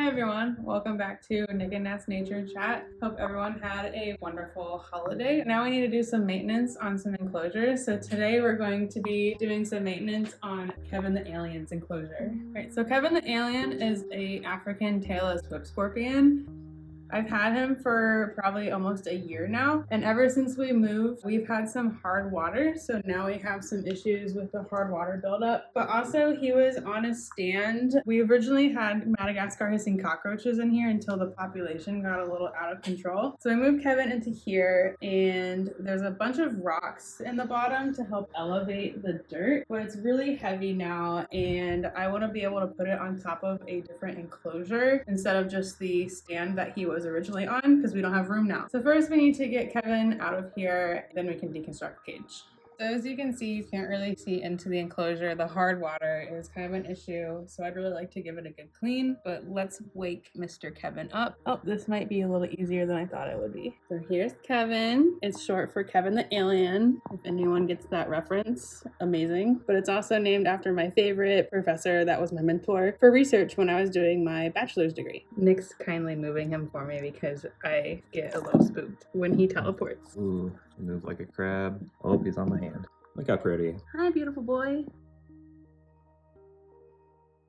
Hi everyone, welcome back to Nick and Nat's Nature Chat. Hope everyone had a wonderful holiday. Now we need to do some maintenance on some enclosures. So today we're going to be doing some maintenance on Kevin the Alien's enclosure. Right, so Kevin the Alien is a African tailless whip scorpion. I've had him for probably almost a year now, and ever since we moved, we've had some hard water, so now we have some issues with the hard water buildup. But also, he was on a stand. We originally had Madagascar hissing cockroaches in here until the population got a little out of control. So we moved Kevin into here, and there's a bunch of rocks in the bottom to help elevate the dirt, but it's really heavy now, and I want to be able to put it on top of a different enclosure instead of just the stand that he was originally on, because we don't have room now. So first we need to get Kevin out of here, then we can deconstruct the cage. So as you can see, you can't really see into the enclosure. The hard water is kind of an issue, so I'd really like to give it a good clean, but let's wake Mr. Kevin up. Oh, this might be a little easier than I thought it would be. So here's Kevin. It's short for Kevin the Alien, if anyone gets that reference, amazing. But it's also named after my favorite professor that was my mentor for research when I was doing my bachelor's degree. Nick's kindly moving him for me because I get a little spooked when he teleports. Ooh, he moves like a crab. Oh, he's on my hand. Look how pretty. Hi, beautiful boy.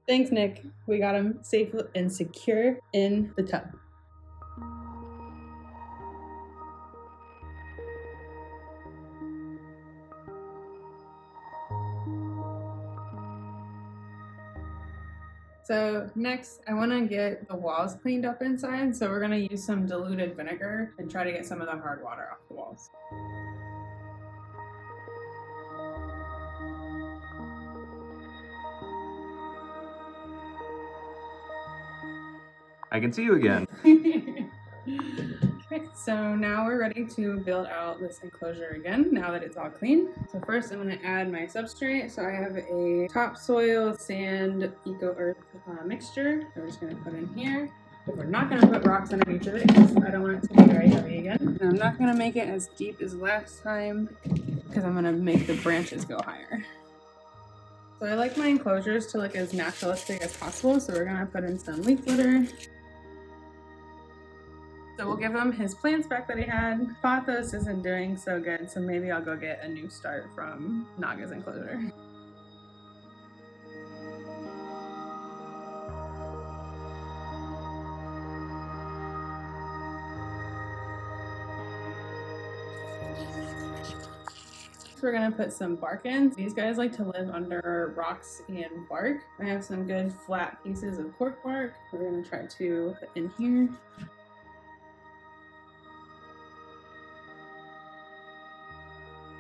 Thanks, Nick. We got him safe and secure in the tub. So next, I want to get the walls cleaned up inside. So we're going to use some diluted vinegar and try to get some of the hard water off the walls. I can see you again. Okay, so now we're ready to build out this enclosure again, now that it's all clean. So first I'm going to add my substrate. So I have a topsoil, sand, eco-earth mixture that we're just going to put in here. But we're not going to put rocks underneath of it because I don't want it to be very heavy again. And I'm not going to make it as deep as last time because I'm going to make the branches go higher. So I like my enclosures to look as naturalistic as possible, so we're going to put in some leaf litter. So we'll give him his plants back that he had. Pothos isn't doing so good, so maybe I'll go get a new start from Naga's enclosure. So we're gonna put some bark in. These guys like to live under rocks and bark. I have some good flat pieces of cork bark. We're gonna try to put in here.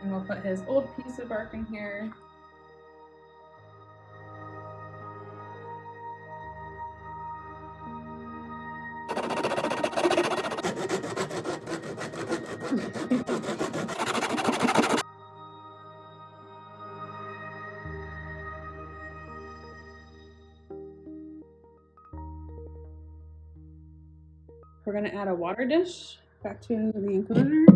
And we'll put his old piece of bark in here. We're gonna add a water dish back to the enclosure.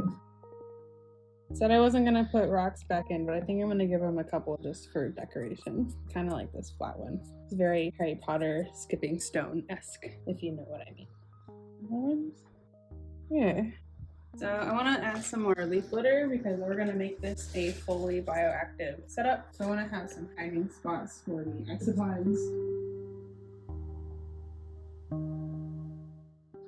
Said I wasn't gonna put rocks back in, but I think I'm gonna give them a couple just for decoration. Kind of like this flat one. It's very Harry Potter skipping stone-esque, if you know what I mean. Yeah. So I want to add some more leaf litter because we're going to make this a fully bioactive setup. So I want to have some hiding spots for the isopods.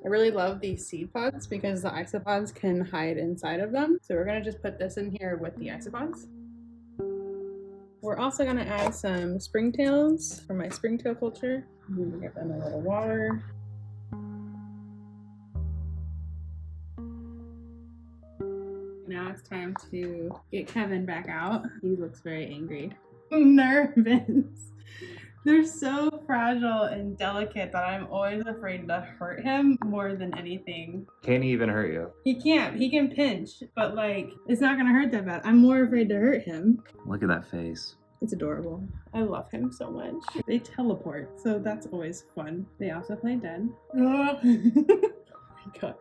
I really love these seed pods because the isopods can hide inside of them. So we're going to just put this in here with the isopods. We're also going to add some springtails for my springtail culture. I'm going to give them a little water. Now it's time to get Kevin back out. He looks very angry. I'm nervous. They're so fragile and delicate that I'm always afraid to hurt him more than anything. Can he even hurt you? He can't. He can pinch, but like, it's not gonna hurt that bad. I'm more afraid to hurt him. Look at that face. It's adorable. I love him so much. They teleport, so that's always fun. They also play dead. Oh my gosh.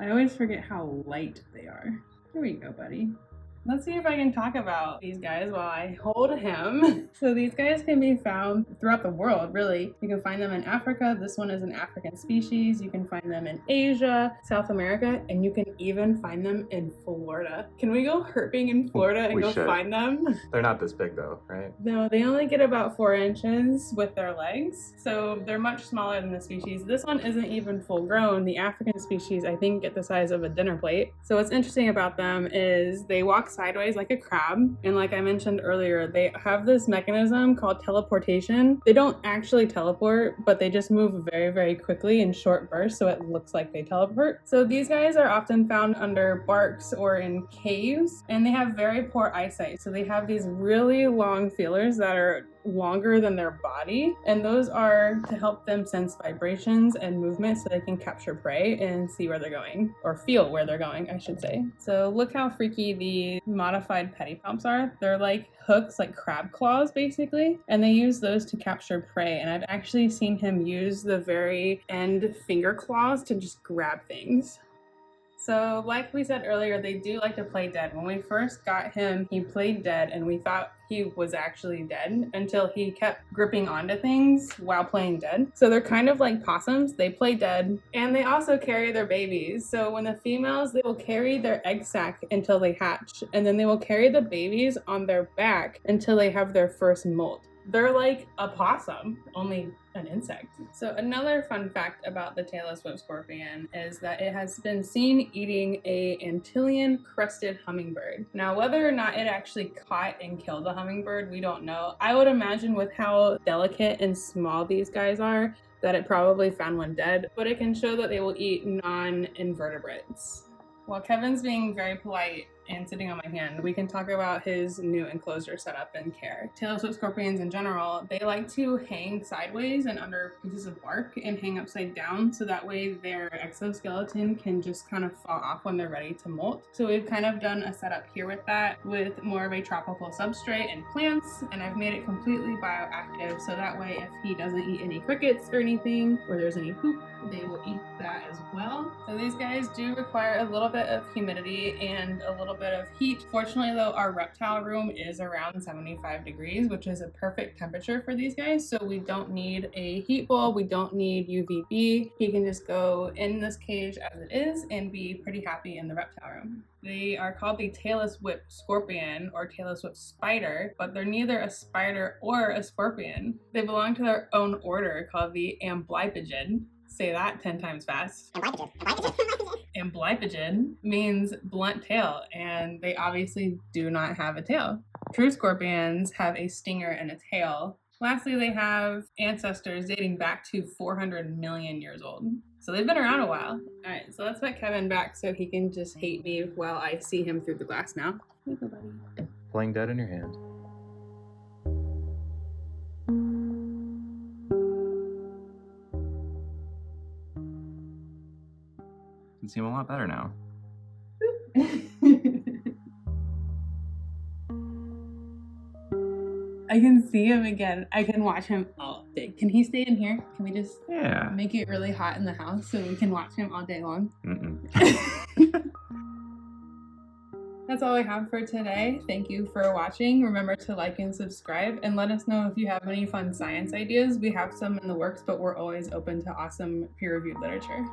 I always forget how light they are. Here we go, buddy. Let's see if I can talk about these guys while I hold him. So these guys can be found throughout the world, really. You can find them in Africa. This one is an African species. You can find them in Asia, South America, and you can even find them in Florida. Can we go herping in Florida and go find them? They're not this big though, right? No, they only get about 4 inches with their legs, so they're much smaller than the species. This one isn't even full grown. The African species, I think, get the size of a dinner plate. So what's interesting about them is they walk sideways like a crab, and like I mentioned earlier, they have this mechanism called teleportation. They don't actually teleport, but they just move very, very quickly in short bursts, so it looks like they teleport. So these guys are often found under barks or in caves, and they have very poor eyesight. So they have these really long feelers that are longer than their body, and those are to help them sense vibrations and movement so they can capture prey and see where they're going, or feel where they're going, I should say. So look how freaky the modified pedipalps are. They're like hooks, like crab claws basically, and they use those to capture prey, and I've actually seen him use the very end finger claws to just grab things. So like we said earlier, they do like to play dead. When we first got him, he played dead and we thought he was actually dead until he kept gripping onto things while playing dead. So they're kind of like possums. They play dead and they also carry their babies. So when the females, they will carry their egg sac until they hatch, and then they will carry the babies on their back until they have their first molt. They're like a possum, only an insect. So another fun fact about the tailless whip scorpion is that it has been seen eating a Antillean crested hummingbird. Now, whether or not it actually caught and killed the hummingbird, we don't know. I would imagine with how delicate and small these guys are, that it probably found one dead, but it can show that they will eat non-invertebrates. While Kevin's being very polite and sitting on my hand, we can talk about his new enclosure setup and care. Tailless whip scorpions in general, they like to hang sideways and under pieces of bark and hang upside down, so that way their exoskeleton can just kind of fall off when they're ready to molt. So we've kind of done a setup here with that, with more of a tropical substrate and plants, and I've made it completely bioactive, so that way if he doesn't eat any crickets or anything, or there's any poop, they will eat that as well. So these guys do require a little bit of humidity and a little bit of heat. Fortunately though, our reptile room is around 75 degrees, which is a perfect temperature for these guys. So we don't need a heat bulb, we don't need UVB. He can just go in this cage as it is and be pretty happy in the reptile room. They are called the tailless whip scorpion or tailless whip spider, but they're neither a spider or a scorpion. They belong to their own order called the amblypygid. Say that 10 times fast. Amblypygid means blunt tail, and they obviously do not have a tail. True scorpions have a stinger and a tail. Lastly, they have ancestors dating back to 400 million years old. So they've been around a while. All right, so let's put Kevin back so he can just hate me while I see him through the glass now. Here you go, buddy. Playing dead in your hand. You seem a lot better now. I can see him again. I can watch him all day. Can he stay in here? Can we just Yeah. make it really hot in the house so we can watch him all day long? That's all I have for today. Thank you for watching. Remember to like and subscribe, and let us know if you have any fun science ideas. We have some in the works, but we're always open to awesome peer-reviewed literature.